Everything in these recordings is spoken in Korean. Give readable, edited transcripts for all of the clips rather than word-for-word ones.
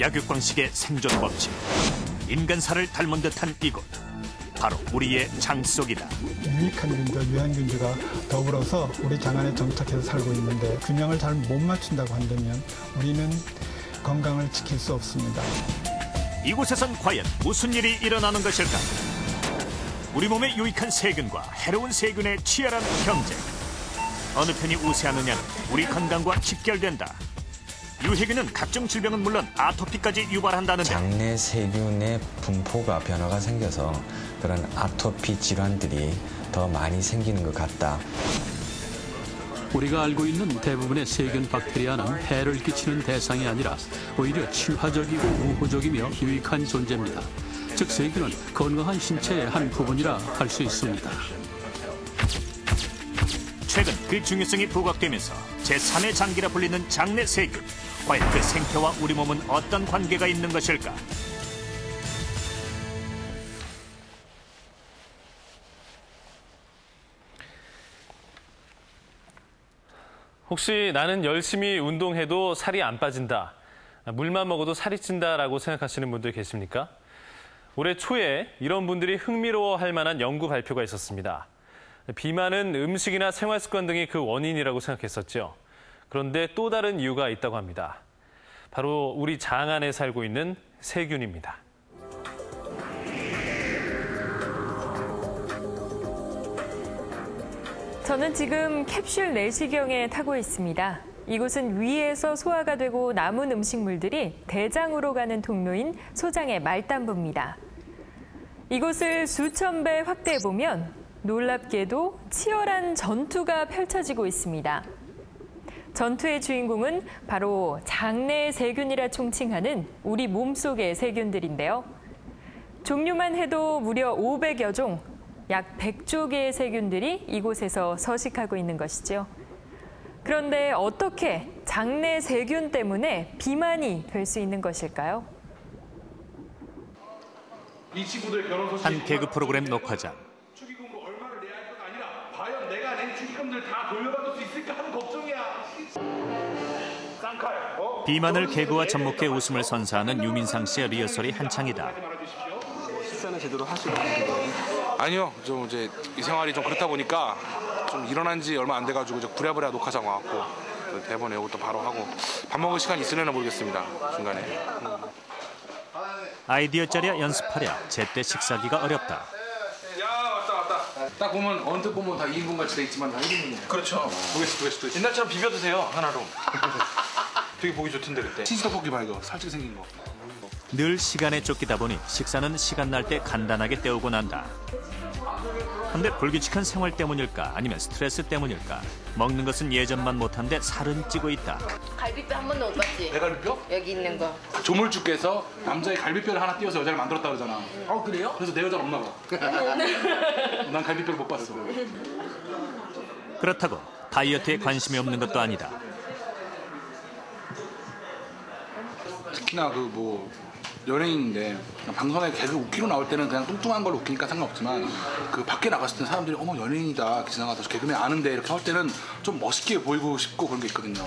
약육강식의 생존 법칙. 인간사를 닮은 듯한 이곳. 바로 우리의 장 속이다. 유익한 균들, 유한균들과 더불어서 우리 장 안에 정착해서 살고 있는데 균형을 잘 못 맞춘다고 한다면 우리는 건강을 지킬 수 없습니다. 이곳에선 과연 무슨 일이 일어나는 것일까? 우리 몸에 유익한 세균과 해로운 세균의 치열한 경쟁. 어느 편이 우세하느냐는 우리 건강과 직결된다. 유해균은 각종 질병은 물론 아토피까지 유발한다는데, 장내 세균의 분포가 변화가 생겨서 그런 아토피 질환들이 더 많이 생기는 것 같다. 우리가 알고 있는 대부분의 세균 박테리아는 해를 끼치는 대상이 아니라 오히려 친화적이고 우호적이며 유익한 존재입니다. 즉 세균은 건강한 신체의 한 부분이라 할 수 있습니다. 최근 그 중요성이 부각되면서 제3의 장기라 불리는 장내 세균. 과연 그 생태와 우리 몸은 어떤 관계가 있는 것일까? 혹시 나는 열심히 운동해도 살이 안 빠진다, 물만 먹어도 살이 찐다라고 생각하시는 분들 계십니까? 올해 초에 이런 분들이 흥미로워할 만한 연구 발표가 있었습니다. 비만은 음식이나 생활 습관 등이 그 원인이라고 생각했었죠. 그런데 또 다른 이유가 있다고 합니다. 바로 우리 장 안에 살고 있는 세균입니다. 저는 지금 캡슐 내시경에 타고 있습니다. 이곳은 위에서 소화가 되고 남은 음식물들이 대장으로 가는 통로인 소장의 말단부입니다. 이곳을 수천 배 확대해보면 놀랍게도 치열한 전투가 펼쳐지고 있습니다. 전투의 주인공은 바로 장내 세균이라 총칭하는 우리 몸속의 세균들인데요. 종류만 해도 무려 500여 종, 약 100조 개의 세균들이 이곳에서 서식하고 있는 것이죠. 그런데 어떻게 장내 세균 때문에 비만이 될 수 있는 것일까요? 한 개그 프로그램 녹화장. 축의금으로 얼마를 내야 할 건 아니라 과연 내가 낸 축의금들 다 돌려받을 수 있을까 하는 걱정이야. 쌍칼. 비만을 개그와 접목해 웃음을 선사하는 유민상 씨의 리허설이 한창이다. 식사는 제대로 하시고 계신 거예요? 아니요, 좀 이제 이 생활이 좀 그렇다 보니까 좀 일어난 지 얼마 안 돼가지고 이제 부랴부랴 녹화장 와갖고 대본 외우고 또 바로 하고 밥 먹을 시간 있으려나 모르겠습니다. 중간에. 아이디어 짜려 연습하랴 제때 식사기가 어렵다. 야 왔다. 딱 보면 언뜻 보면 다 2인분 같이 돼 있지만 다 1인분이에요. 그렇죠. 두 개씩. 옛날처럼 비벼 드세요 하나로. 되게 보기 좋던데 그때. 치즈 떡볶이 말고 살짝 생긴 거. 늘 시간에 쫓기다 보니 식사는 시간 날 때 간단하게 때우고 난다. 근데 불규칙한 생활 때문일까 아니면 스트레스 때문일까 먹는 것은 예전만 못한데 살은 찌고 있다. 갈비뼈 한 번도 못 봤지? 배갈비뼈? 여기 있는 거. 조물주께서 남자의 갈비뼈를 하나 띄워서 여자를 만들었다 그러잖아. 그래요? 그래서 내 여자는 없나 봐. 난 갈비뼈를 못 봤어. 그렇다고 다이어트에 관심이 없는 것도 아니다. 특히나 연예인인데 방송에 개그 웃기로 나올 때는 그냥 뚱뚱한 걸로 웃기니까 상관없지만 그 밖에 나갔을 때 사람들이 어머 연예인이다 이렇게 지나가서 개그맨 아는데 이렇게 할 때는 좀 멋있게 보이고 싶고 그런 게 있거든요.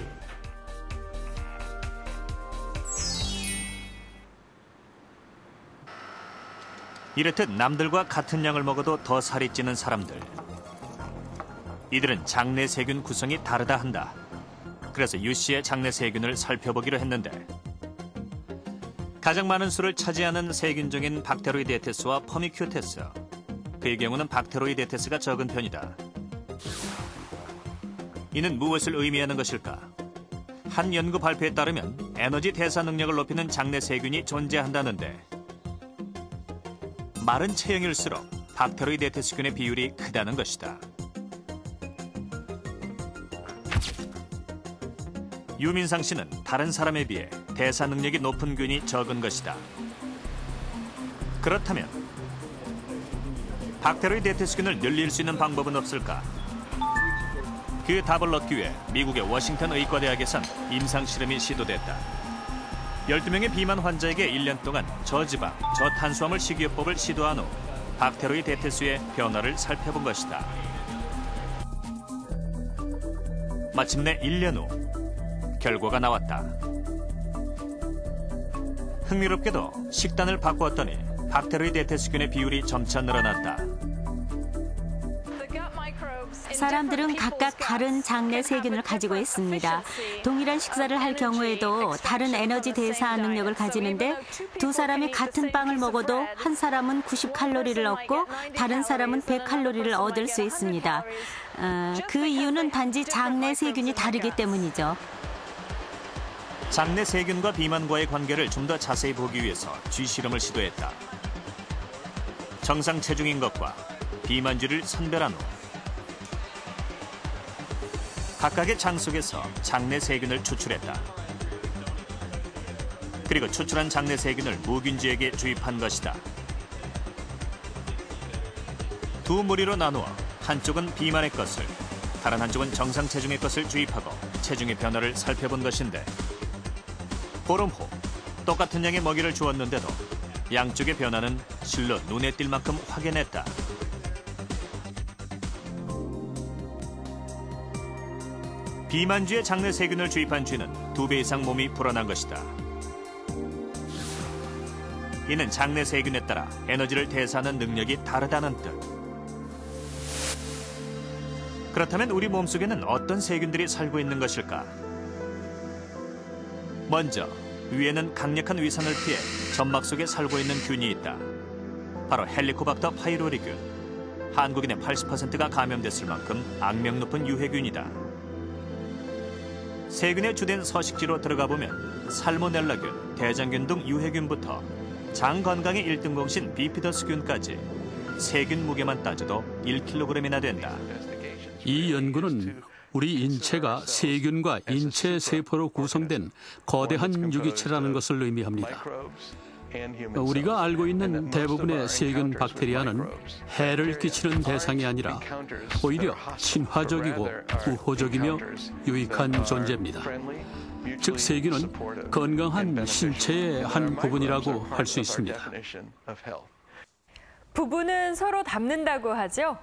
이렇듯 남들과 같은 양을 먹어도 더 살이 찌는 사람들. 이들은 장내 세균 구성이 다르다 한다. 그래서 유 씨의 장내 세균을 살펴보기로 했는데 가장 많은 수를 차지하는 세균종인 박테로이데테스와 퍼미큐테스. 그의 경우는 박테로이데테스가 적은 편이다. 이는 무엇을 의미하는 것일까? 한 연구 발표에 따르면 에너지 대사 능력을 높이는 장내 세균이 존재한다는데 마른 체형일수록 박테로이데테스균의 비율이 크다는 것이다. 유민상 씨는 다른 사람에 비해 대사 능력이 높은 균이 적은 것이다. 그렇다면 박테로이데테스균을 늘릴 수 있는 방법은 없을까? 그 답을 얻기 위해 미국의 워싱턴 의과대학에선 임상 실험이 시도됐다. 12명의 비만 환자에게 1년 동안 저지방, 저탄수화물 식이요법을 시도한 후 박테로이데테스의 변화를 살펴본 것이다. 마침내 1년 후 결과가 나왔다. 흥미롭게도 식단을 바꾸었더니 박테로이드 대퇴세균의 비율이 점차 늘어났다. 사람들은 각각 다른 장내 세균을 가지고 있습니다. 동일한 식사를 할 경우에도 다른 에너지 대사 능력을 가지는데 두 사람이 같은 빵을 먹어도 한 사람은 90칼로리를 얻고 다른 사람은 100칼로리를 얻을 수 있습니다. 그 이유는 단지 장내 세균이 다르기 때문이죠. 장내 세균과 비만과의 관계를 좀 더 자세히 보기 위해서 쥐실험을 시도했다. 정상 체중인 것과 비만쥐를 선별한 후 각각의 장 속에서 장내 세균을 추출했다. 그리고 추출한 장내 세균을 무균쥐에게 주입한 것이다. 두 무리로 나누어 한쪽은 비만의 것을, 다른 한쪽은 정상 체중의 것을 주입하고 체중의 변화를 살펴본 것인데 보름 후 똑같은 양의 먹이를 주었는데도 양쪽의 변화는 실로 눈에 띌 만큼 확연했다. 비만쥐의 장내 세균을 주입한 쥐는 2배 이상 몸이 불어난 것이다. 이는 장내 세균에 따라 에너지를 대사하는 능력이 다르다는 뜻. 그렇다면 우리 몸속에는 어떤 세균들이 살고 있는 것일까? 먼저 위에는 강력한 위산을 피해 점막 속에 살고 있는 균이 있다. 바로 헬리코박터 파이로리균. 한국인의 80%가 감염됐을 만큼 악명 높은 유해균이다. 세균의 주된 서식지로 들어가 보면 살모넬라균, 대장균 등 유해균부터 장 건강의 1등 공신 비피더스균까지 세균 무게만 따져도 1kg이나 된다. 이 연구는 우리 인체가 세균과 인체 세포로 구성된 거대한 유기체라는 것을 의미합니다. 우리가 알고 있는 대부분의 세균 박테리아는 해를 끼치는 대상이 아니라 오히려 친화적이고 우호적이며 유익한 존재입니다. 즉 세균은 건강한 신체의 한 부분이라고 할 수 있습니다. 부부는 서로 닮는다고 하죠.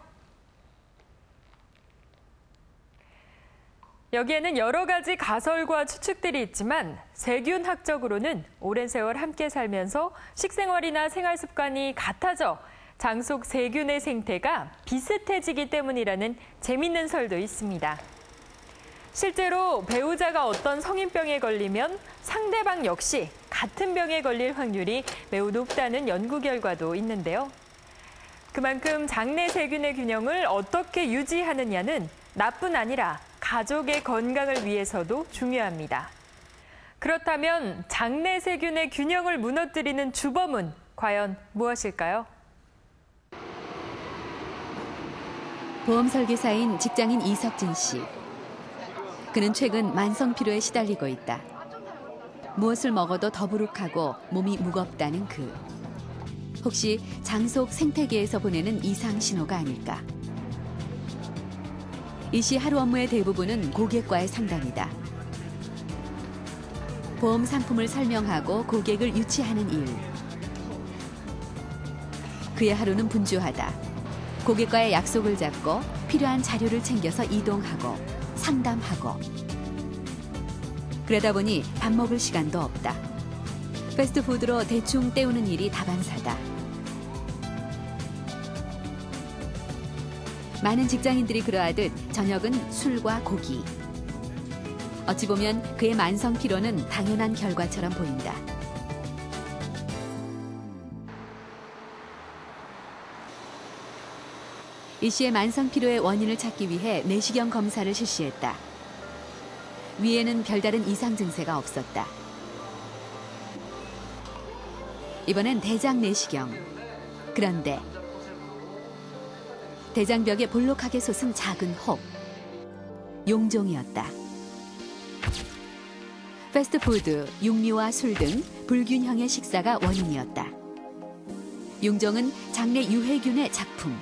여기에는 여러 가지 가설과 추측들이 있지만 세균학적으로는 오랜 세월 함께 살면서 식생활이나 생활 습관이 같아져 장 속 세균의 생태가 비슷해지기 때문이라는 재밌는 설도 있습니다. 실제로 배우자가 어떤 성인병에 걸리면 상대방 역시 같은 병에 걸릴 확률이 매우 높다는 연구 결과도 있는데요. 그만큼 장내 세균의 균형을 어떻게 유지하느냐는 나뿐 아니라 가족의 건강을 위해서도 중요합니다. 그렇다면 장내 세균의 균형을 무너뜨리는 주범은 과연 무엇일까요? 보험 설계사인 직장인 이석진 씨. 그는 최근 만성 피로에 시달리고 있다. 무엇을 먹어도 더부룩하고 몸이 무겁다는 그. 혹시 장 속 생태계에서 보내는 이상 신호가 아닐까? 이 씨 하루 업무의 대부분은 고객과의 상담이다. 보험 상품을 설명하고 고객을 유치하는 일. 그의 하루는 분주하다. 고객과의 약속을 잡고 필요한 자료를 챙겨서 이동하고 상담하고. 그러다 보니 밥 먹을 시간도 없다. 패스트푸드로 대충 때우는 일이 다반사다. 많은 직장인들이 그러하듯 저녁은 술과 고기. 어찌 보면 그의 만성 피로는 당연한 결과처럼 보인다. 이 씨의 만성 피로의 원인을 찾기 위해 내시경 검사를 실시했다. 위에는 별다른 이상 증세가 없었다. 이번엔 대장 내시경. 그런데 대장벽에 볼록하게 솟은 작은 혹. 용종이었다. 패스트푸드, 육류와 술 등 불균형의 식사가 원인이었다. 용종은 장내 유해균의 작품.